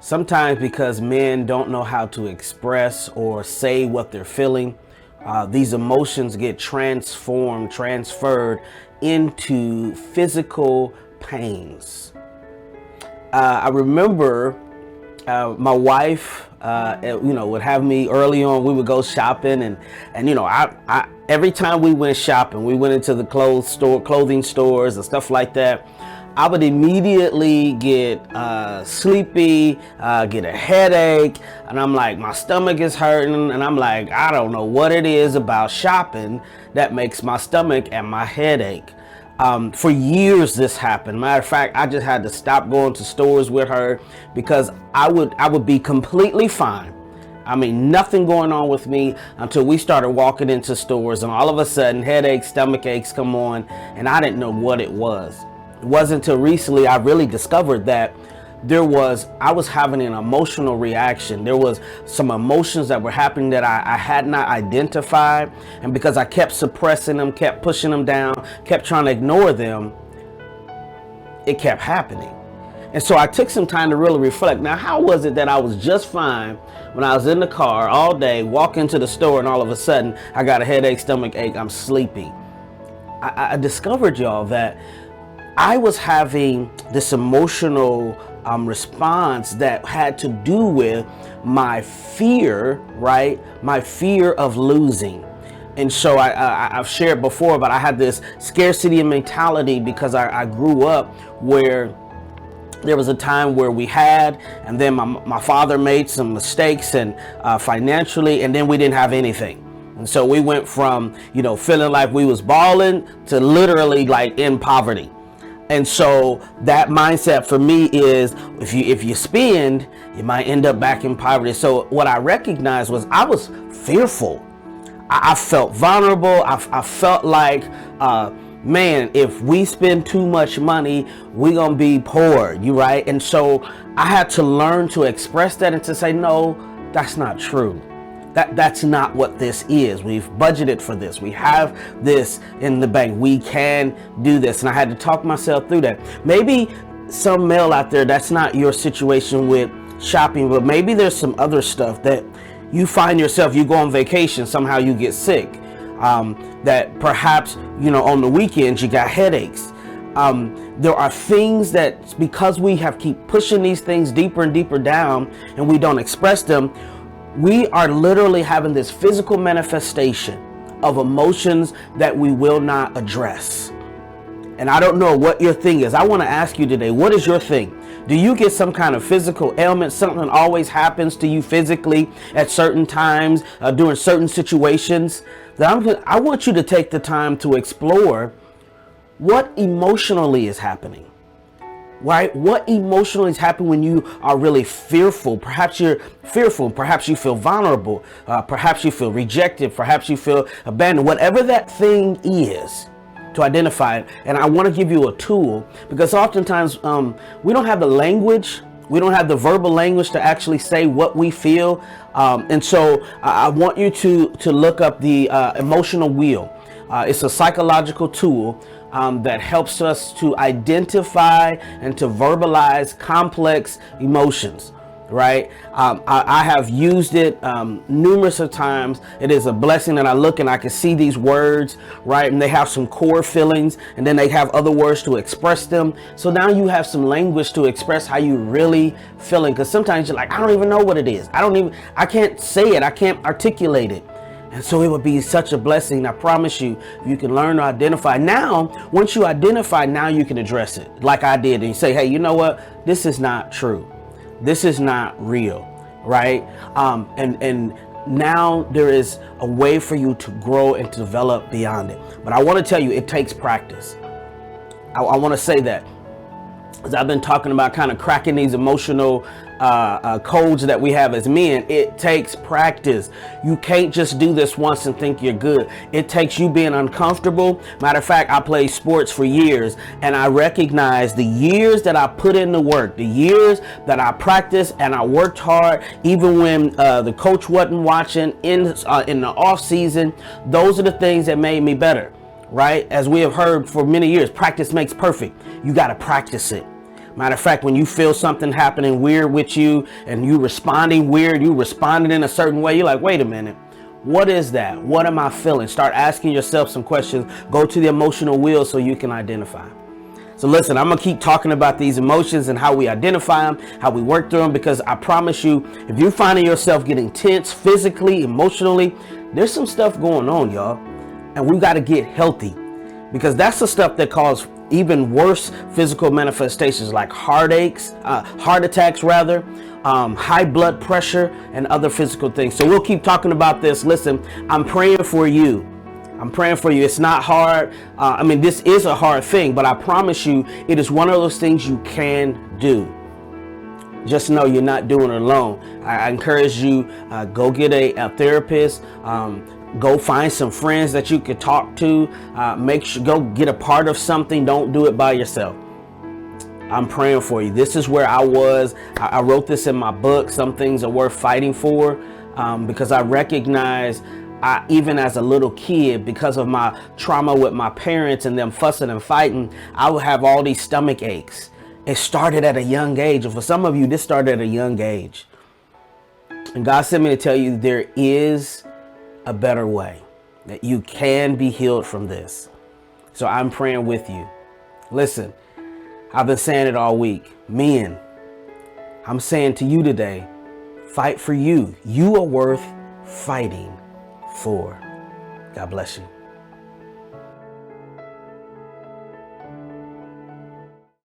Sometimes because men don't know how to express or say what they're feeling, these emotions get transferred into physical pains. I remember my wife, would have me early on. We would go shopping, and I every time we went shopping, we went into the clothing stores and stuff like that. I would immediately get sleepy, get a headache, and I'm like, my stomach is hurting, and I'm like, I don't know what it is about shopping that makes my stomach and my headache. For years this happened. Matter of fact, I just had to stop going to stores with her because I would be completely fine. I mean, nothing going on with me until we started walking into stores, and all of a sudden headaches, stomach aches come on, and I didn't know what it was. It wasn't until recently I really discovered that I was having an emotional reaction. There was some emotions that were happening that I had not identified. And because I kept suppressing them, kept pushing them down, kept trying to ignore them, it kept happening. And so I took some time to really reflect. Now, how was it that I was just fine when I was in the car all day, walk into the store, and all of a sudden I got a headache, stomach ache, I'm sleepy? I discovered, y'all, that I was having this emotional response that had to do with my fear, right? My fear of losing. And so I've shared before, but I had this scarcity mentality because I grew up where there was a time where we had, and then my father made some mistakes and financially, and then we didn't have anything. And so we went from, feeling like we was balling to literally like in poverty. And so that mindset for me is if you spend, you might end up back in poverty. So what I recognized was I was fearful. I felt vulnerable. I felt like, man, if we spend too much money, we're going to be poor. You right? And so I had to learn to express that and to say, no, that's not true. That's not what this is. We've budgeted for this. We have this in the bank. We can do this. And I had to talk myself through that. Maybe some male out there, that's not your situation with shopping, but maybe there's some other stuff that you find yourself, you go on vacation, somehow you get sick. That perhaps, on the weekends you got headaches. There are things that because we have keep pushing these things deeper and deeper down and we don't express them, we are literally having this physical manifestation of emotions that we will not address. And I don't know what your thing is. I want to ask you today, what is your thing? Do you get some kind of physical ailment? Something always happens to you physically at certain times, during certain situations? I want you to take the time to explore what emotionally is happening. Right? What emotionally is happening when you are really fearful? Perhaps you're fearful. Perhaps you feel vulnerable. Perhaps you feel rejected. Perhaps you feel abandoned. Whatever that thing is, to identify it. And I want to give you a tool because oftentimes we don't have the language. We don't have the verbal language to actually say what we feel. And so I want you to look up the emotional wheel. It's a psychological tool that helps us to identify and to verbalize complex emotions, right? I have used it numerous of times. It is a blessing that I look and I can see these words, right? And they have some core feelings and then they have other words to express them. So now you have some language to express how you really feeling. Because sometimes you're like, I don't even know what it is. I can't say it. I can't articulate it. And so it would be such a blessing. I promise you, you can learn to identify. Now, once you identify, now you can address it like I did. And you say, hey, you know what? This is not true. This is not real, right? And now there is a way for you to grow and to develop beyond it. But I want to tell you, it takes practice. I want to say that. As I've been talking about kind of cracking these emotional codes that we have as men, it takes practice. You can't just do this once and think you're good. It takes you being uncomfortable. Matter of fact, I played sports for years and I recognize the years that I put in the work, the years that I practiced and I worked hard, even when the coach wasn't watching in the off season. Those are the things that made me better, right? As we have heard for many years, practice makes perfect. You got to practice it. Matter of fact, when you feel something happening weird with you and you responding weird, you responding in a certain way, you're like, wait a minute. What is that? What am I feeling? Start asking yourself some questions. Go to the emotional wheel so you can identify. So listen, I'm going to keep talking about these emotions and how we identify them, how we work through them, because I promise you, if you're finding yourself getting tense physically, emotionally, there's some stuff going on, y'all. And we got to get healthy, because that's the stuff that causes even worse physical manifestations like heart attacks rather, high blood pressure and other physical things. So we'll keep talking about this. Listen, I'm praying for you. I'm praying for you. It's not hard. This is a hard thing, but I promise you, it is one of those things you can do. Just know you're not doing it alone. I encourage you, go get a therapist. Go find some friends that you could talk to. Go get a part of something. Don't do it by yourself. I'm praying for you. This is where I was. I wrote this in my book. Some things are worth fighting for, because I recognize, even as a little kid, because of my trauma with my parents and them fussing and fighting, I would have all these stomach aches. It started at a young age. And for some of you, this started at a young age. And God sent me to tell you there is a better way, that you can be healed from this. So I'm praying with you. Listen, I've been saying it all week. Men, I'm saying to you today, fight for you. You are worth fighting for. God bless you.